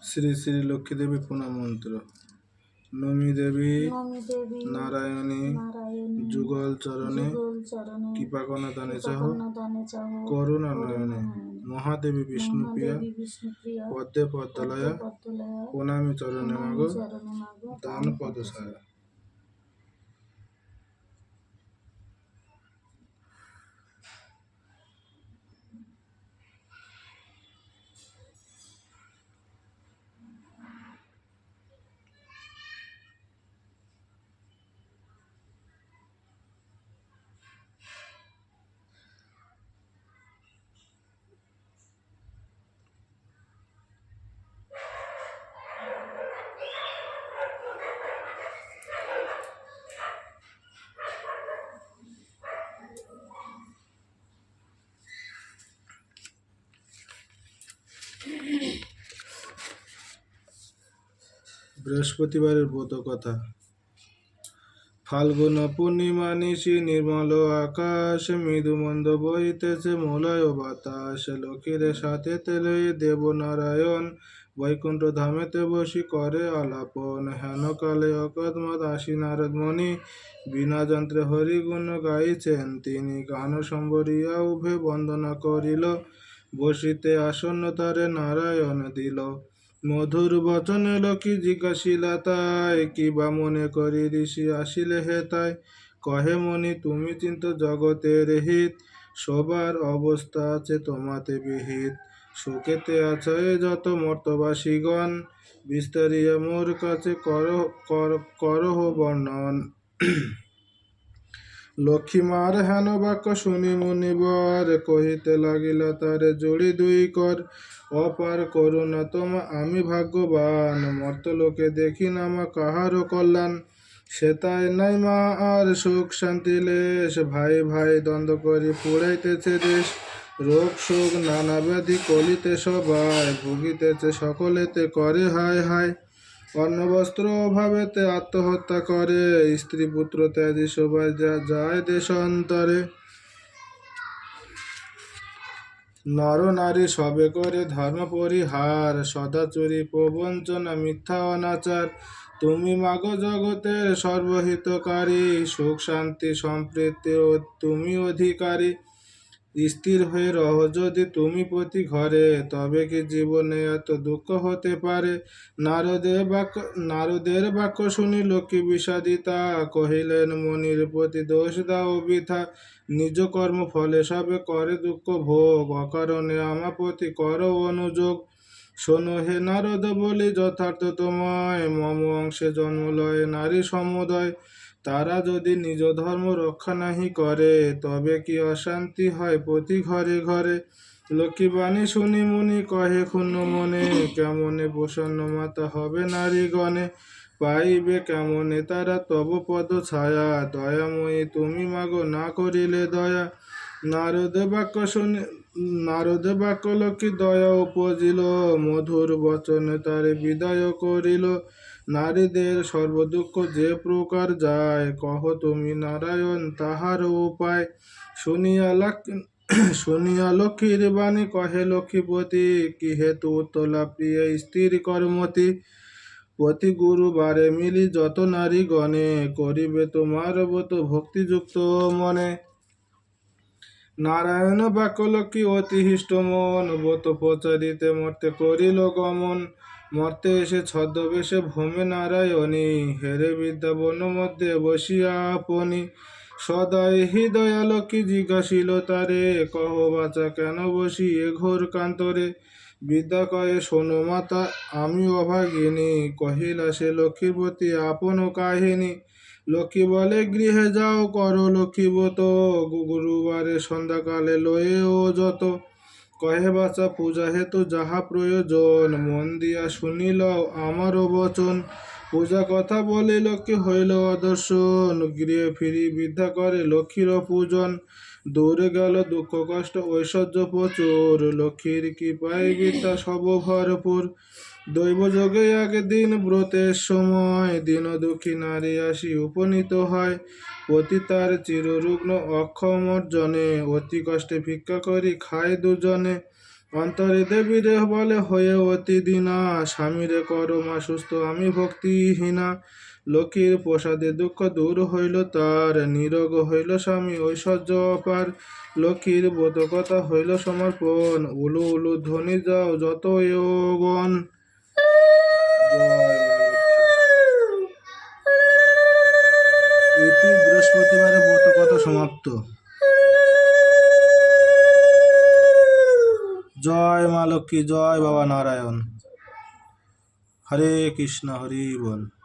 শ্রী শ্রী লক্ষ্মী দেবী পুনঃ মন্ত্র। নমি দেবী নমি দেবী নারায়ণী নারায়ণী যুগল চরণে যুগল চরণে কৃপাকণা দানে চাহ কৃপাকর্ণ দানে চাহ করুণা নয়নে করুণানয়নে মহাদেবী বিষ্ণুপ্রিয়া মহাদেবী বিষ্ণুপ্রিয়া পদ্মে পদ্মে পদ্মালয়া পদ্মলয়া প্রণামী চরণে প্রণামী মাগো চরণে মাগো দান পদসায়া। বৃহস্পতিবারের ব্রত কথা। ফাল্গুন পূর্ণিমা নিশি নির্মল আকাশ, মৃদু মন্দ বইতেছে মলয় বাতাস। লক্ষ্মীর সাথে তেলয়ে দেব নারায়ণ, বৈকুণ্ঠ ধামেতে বসি করে আলাপন। হেন কালে অকস্মাৎ আসি নারদ মুনি, বিনা যন্ত্রে হরিগুণ গাইছেন তিনি। গান সম্বরিয়া উভে বন্দনা করিল, বসিতে আসন্ন তারে নারায়ণ দিল। মধুর বচনে লক্ষ্মী জিজ্ঞাসিলা তাই, কিবা মনে করি ঋষি আসিলে হে তাই। কহে মনি তুমি চিন্ত জগতের হিত, সবার অবস্থা আছে তোমাতে বিহিত। সুখেতে আছে যত মর্তবাসীগণ, বিস্তারিয়া মোর কাছে করহ বর্ণন। লক্ষ্মীমার হেন বাক্য শুনি মুনিবর, কহিতে লাগিলা তারে জুড়ি দুই কর। অপার করুণা তোমা আমি ভাগ্যবান, মর্তলোকে দেখি না মা কাহারও কল্যাণ। সেতাই নাই মা আর সুখ শান্তি লেশ, ভাই ভাই দ্বন্দ্ব করি পুড়াইতেছে দেশ। রোগ শোক নানা ব্যাধি কলিতে সবাই, ভুগিতেছে সকলেতে করে হায় হায়। অন্ন বস্ত্র অভাবেতে আত্মহত্যা করে, স্ত্রী পুত্র ত্যাজি সবাই যায় দেশান্তরে। নর নারী সবে করে ধর্ম পরিহার, সদা চুরি প্রবঞ্চনা মিথ্যা অনাচার। তুমি মাগো জগতের সর্বহিতকারী, সুখ শান্তি সম্প্রীতি তুমি অধিকারী। স্থির হয়ে রহ যদি তুমি প্রতি ঘরে, তবে কি জীবনে এত দুঃখ হতে পারে। নারদের বাক্য শুনি লক্ষ্মী বিষাদিতা, কহিলেন মনির প্রতি দোষ দাও বৃথা। নিজ কর্ম ফলে সবে করে দুঃখ ভোগ, অকারণে আমা প্রতি কর অনুযোগ। শোনো হে নারদ বলি যথার্থ তোমায়, মম অংশে জন্ম লয় নারী সমুদয়। তারা যদি নিজ ধর্ম রক্ষা নাহি করে, তবে কি অশান্তি হয় প্রতি ঘরে ঘরে। লক্ষ্মীবাণী শুনি মুনি কহে ক্ষুণ্ণ মনে, কেমনে প্রসন্ন মাতা হবে নারীগণে। পাইবে কেমনে তারা তব পদ ছায়া, দয়াময়ী তুমি মাগো না করিলে দয়া। নারদ বাক্য লক্ষ্মী দয়া উপজিল, মধুর বচনে তারে বিদায় করিল। নারীদের সর্বদুঃখ যে প্রকার যায়, কহ তুমি নারায়ণ তাহার উপায়। শুনিয়া লক্ষ্মীর বাণী কহে লক্ষ্মীপতি, কি হেতু উত্তলা প্রিয় স্থির কর্মতি। প্রতি গুরুবারে মিলি যত নারী গণে, করিবে তোমার ব্রত ভক্তিযুক্ত মনে। নারায়ণ বাক্য লক্ষ্মী অতি হৃষ্ট মন, ব্রত প্রচারিতে মর্তে করিল গমন। মর্তে এসে ছদ্মবেশে ভূমে নারায়ণী, হেরে বিদ্যা বন মধ্যে বসিয়া আপনি। সদয় হৃদয়া লক্ষ্মী জিজ্ঞাসিল তারে, কহ বাচা কেন বসি এ ঘোর কান্তরে। বিদ্যা কয়ে শোনো মাতা আমি অভাগিনী, কহিলা সে লক্ষ্মীপতি আপন কাহিনী। লক্ষ্মী বলে গৃহে যাও করো লক্ষ্মীব্রত, গুরুবারে সন্ধ্যাকালে লয়ে ও যত। কহে বাচা পূজা হেতু যাহা প্রয়োজন, মন দিয়া শুনিল আমারও বচন। পূজা কথা বলে লক্ষ্মী হইল অদর্শন, গৃহে ফিরি বিদ্যা করে লক্ষ্মীর পূজন। দূরে গেল দুঃখ কষ্ট ঐশ্বর্য প্রচুর, লক্ষ্মীর কৃপায় বিদ্যা সব ভরপুর। দৈবযোগে একদিন ব্রতের সময়, দীন দুঃখী নারী আসি উপনীত হয়। পতি তার চিররুগ্ন অক্ষম জনে, অতি কষ্টে ভিক্ষা করি খায় দুজনে। অন্তরে দেবী রে বলে হয়ে অতি দিনা, স্বামীরে করো মা সুস্থ আমি ভক্তিহীনা। লক্ষ্মীর প্রসাদে দুঃখ দূর হইল তার, নিরোগ হইল স্বামী ঐশ্বর্য অপার। লক্ষ্মীর ব্রত কথা হইল সমর্পণ, উলু উলু ধ্বনি যাও যত যৌবন। এটি বৃহস্পতিবারের ব্রত কথা সমাপ্ত। জয় মা লক্ষ্মী, জয় বাবা নারায়ণ। হরে কৃষ্ণ, হরি বল।